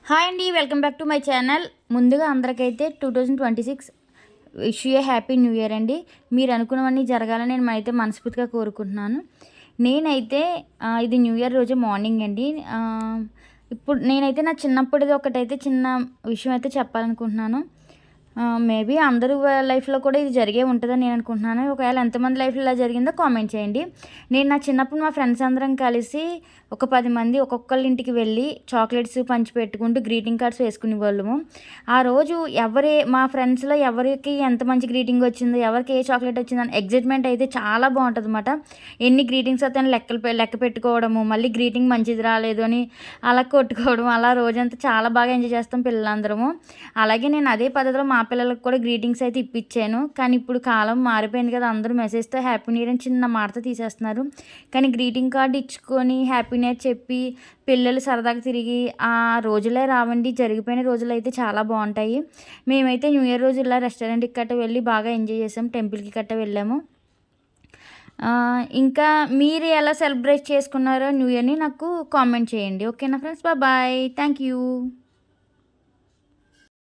Hi అండి, welcome back to my channel. ముందుగా అందరికైతే 2026 wish you A happy new year అండి. మీరు అనుకున్నవన్నీ జరగాలని నేనైతే మనస్ఫూర్తిగా కోరుకుంటున్నాను. నేనైతే ఇది న్యూ ఇయర్ రోజు మార్నింగ్ అండి. ఇప్పుడు నేనైతే నా చిన్నప్పటిది ఒకటైతే చిన్న విషయం అయితే చెప్పాలనుకుంటున్నాను. మేబీ అందరూ లైఫ్లో కూడా ఇది జరిగే ఉంటుందని నేను అనుకుంటున్నాను. ఒకవేళ ఎంతమంది లైఫ్లో ఇలా జరిగిందో కామెంట్ చేయండి. నేను నా చిన్నప్పుడు మా ఫ్రెండ్స్ అందరం కలిసి ఒక 10 మంది ఒక్కొక్కళ్ళ ఇంటికి వెళ్ళి చాక్లెట్స్ పంచిపెట్టుకుంటూ గ్రీటింగ్ కార్డ్స్ వేసుకునేవాళ్ళము. ఆ రోజు మా ఫ్రెండ్స్లో ఎవరికి ఎంత మంచి గ్రీటింగ్ వచ్చిందో, ఎవరికి ఏ చాక్లెట్ వచ్చిందని ఎగ్జైట్మెంట్ అయితే చాలా బాగుంటుందన్నమాట. ఎన్ని గ్రీటింగ్స్ అయితే లెక్క పెట్టుకోవడము, మళ్ళీ గ్రీటింగ్ మంచిది రాలేదు అని అలా కొట్టుకోవడం, అలా రోజంతా చాలా బాగా ఎంజాయ్ చేస్తాం పిల్లలందరము. అలాగే నేను అదే పద్ధతిలో మా పిల్లలకు కూడా గ్రీటింగ్స్ అయితే ఇప్పించాను. కానీ ఇప్పుడు కాలం మారిపోయింది కదా, అందరూ మెసేజ్తో హ్యాపీ న్యూ ఇయర్ అని చిన్న మాటతో తీసేస్తున్నారు. కానీ గ్రీటింగ్ కార్డు ఇచ్చుకొని హ్యాపీ న్యూ ఇయర్ చెప్పి పిల్లలు సరదాగా తిరిగి ఆ రోజులే రావండి. జరిగిపోయిన రోజులు అయితే చాలా బాగుంటాయి. మేమైతే న్యూ ఇయర్ రోజు ఇలా రెస్టారెంట్కి గట్ట వెళ్ళి బాగా ఎంజాయ్ చేసాం, టెంపుల్కి గట్ట వెళ్ళాము. ఇంకా మీరు ఎలా సెలబ్రేట్ చేసుకున్నారో న్యూ ఇయర్ని నాకు కామెంట్ చేయండి. ఓకేనా ఫ్రెండ్స్, బాయ్, థ్యాంక్ యూ.